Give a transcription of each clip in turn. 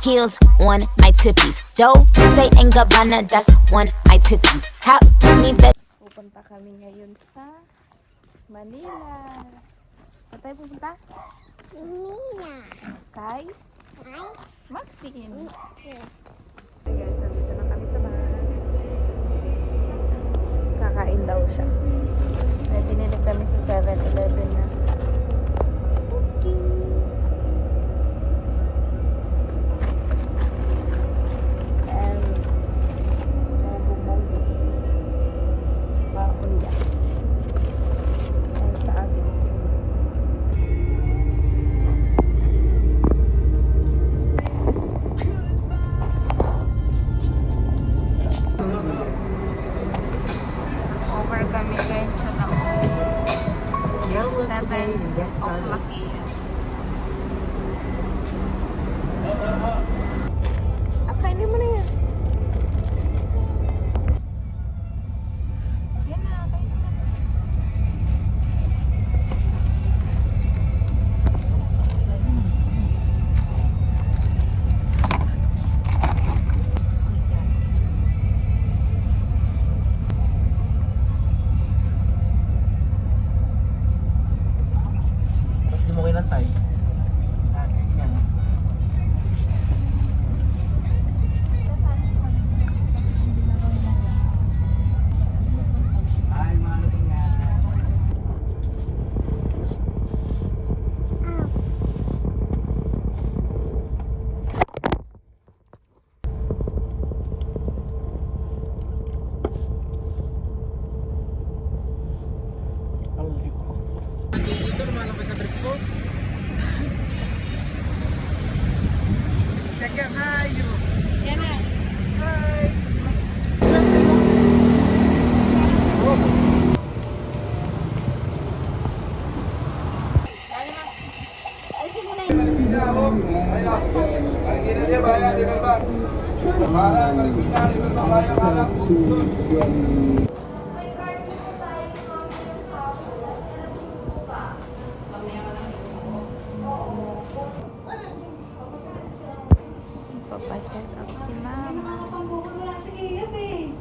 heels on my tippies. Dough, say and Gabbana, that's on my titties. How me bet. Pupunta kami ngayon sa Manila. Saan tayo pupunta? Manila. Kay Ay, Maxine. okay. Guys, nandito na kami sa bus. Kakain daw siya. May binili kami sa 7-Eleven na. And mogo-mogo. Bakula. And sa akin over kami guys sa taon. 7 o'clock AM. Kainin mo na yan. Yan na, kainin mo na. Hindi mo kinantay. Yan. Ay, mga luting yan. Dito lumalabas sa brick po. Teka, hayo. Yan na. Hi. Papacheck up si Mama. Nakapambukod mo lang sa gilip eh.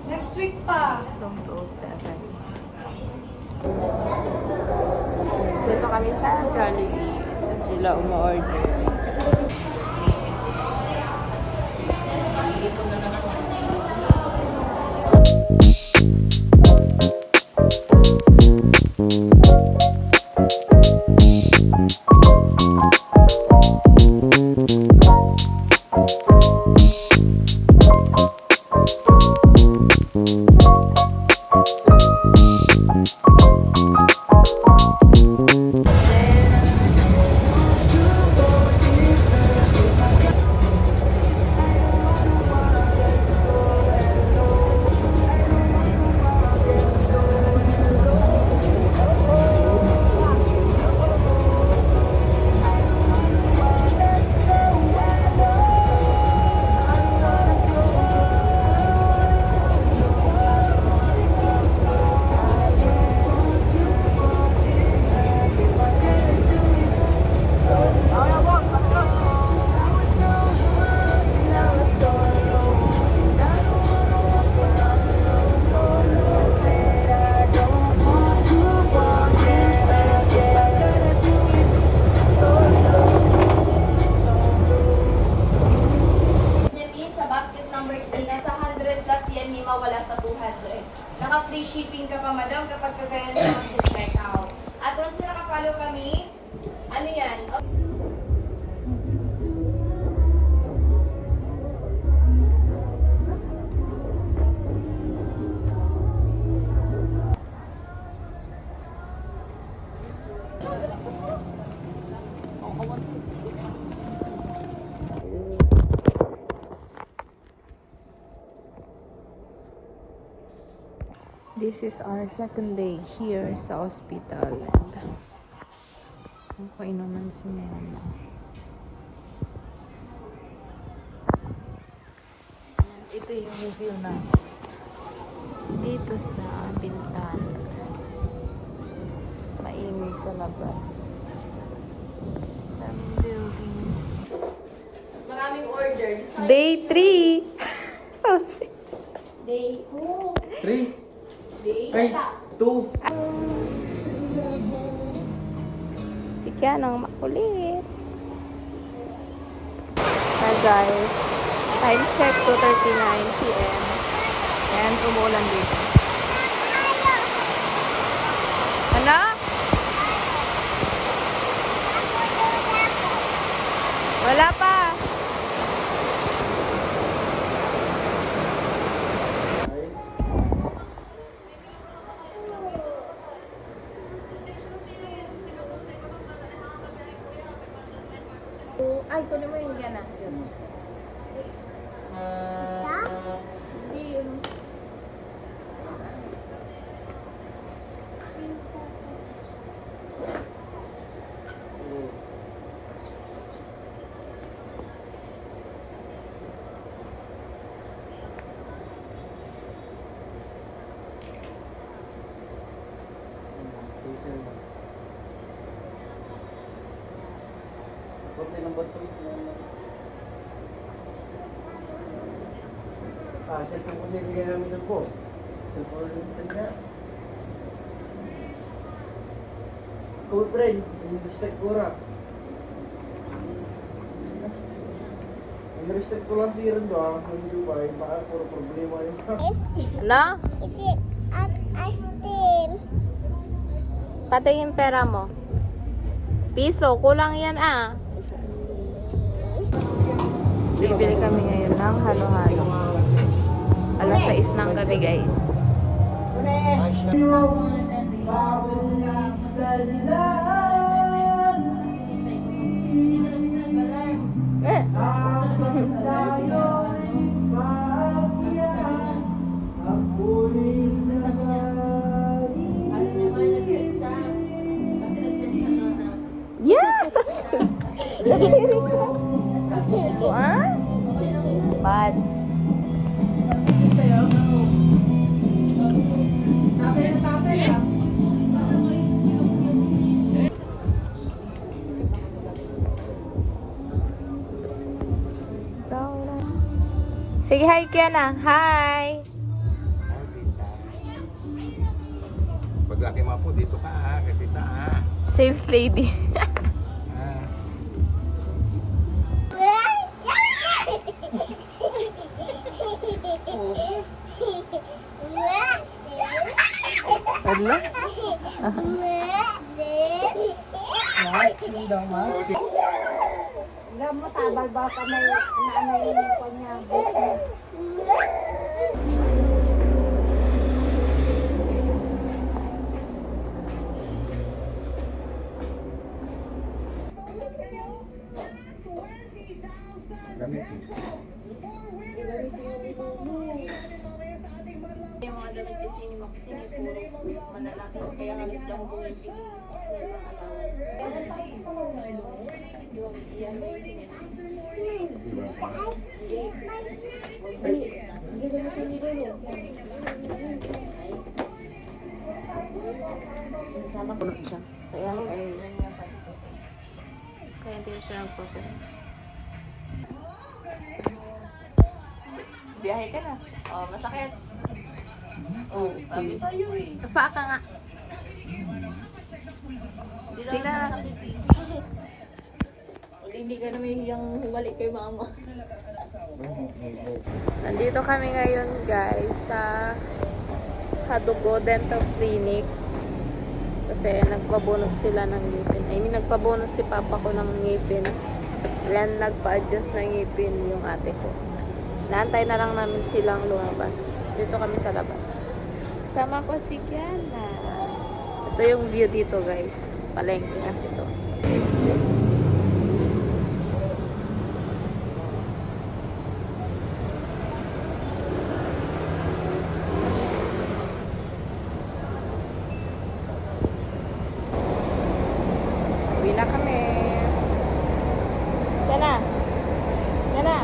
Next week pa. From 207. Dito kami sa Jollibee. Sila umu-order. Naka-free shipping ka pa, madam, kapag kagaya na mag-check out. At once na naka-follow kami, ano yan? This is our second day here sa hospital. And okay naman si Mama. Ito yung review na dito sa bintana. Maingay sa labas. Daming buildings. Maraming order. Day 3. So sweet. Day 2. 3. Day Ay, 2. Si Kianang makulit. Hi guys. Time check 2:39 p.m. And umuulan dito. Ano? Wala pa. Ay, kunin mo yung gana. Hindi yun. Cellphone ko niya, bigyan namin ng po. Cellphone ulit niya. Code friend, in-respect ko ra. In-respect ko lang tiran doon, kung hindi ba, baka puro problema yun. Ano? Pati yung pera mo. Piso, kulang yan ah. Bibili kami ngayon ng halo-halo. Alas 6 ng gabi guys. Yeah! Ah? Bad. Sige, hi Kiana. Hi! Paglaki mo po, dito ka ha, kay tita ha. Sales lady. Ah. Hello? Gamot, abal ba ka may naano yung kanya. Gamit. Yung mga damit kasi ni Maxine, puro malalaki. Kaya halos di ako bumibili. Yung iyan mo yun. Hindi gamit yung nilolo. Sama ko siya. Kaya kaya hindi siya nagpapin. Biyahe ka na. Oh, masakit. Oh, sabi sa'yo eh. Pa ka nga. Hindi na masakit eh. Hindi ka naman yung humalik kay mama. Nandito kami ngayon guys sa Kadugo Dental Clinic. Kasi nagpabunot sila ng ngipin. I mean, nagpabunot si papa ko ng ngipin. Then nagpa-adjust ng ngipin yung ate ko. Naantay na lang namin silang lumabas. Dito kami sa labas. Sama ko si Kiana. Ito yung view dito guys. Palengke kasi ito. Uwi na kami. Kiana. Kiana.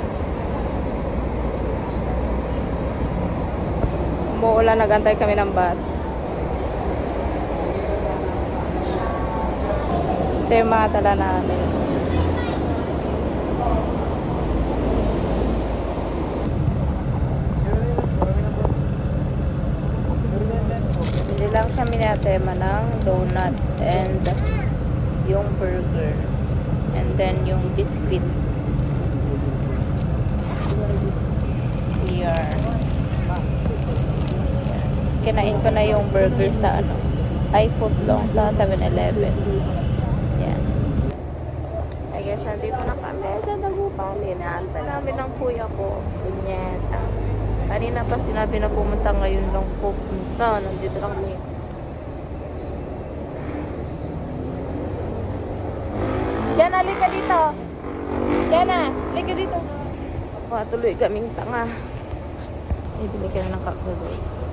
Umuulan, nagantay kami ng bus. Ito yung mga dala namin. tema ng donut and yung burger. And then yung biscuit. Here. Kinain ko na yung burger sa footlong sa 7-Eleven. Yan. I guess nandito na kami sa Dagupan. Inaantay namin ng kuya ko. Punyeta. Kanina pa sinabi na pumunta, ngayon lang pupunta. Nandito lang kami. Diana, halika dito. Diana, halika dito. Patuloy kaming tanga. Ibili kami ng cup noodles.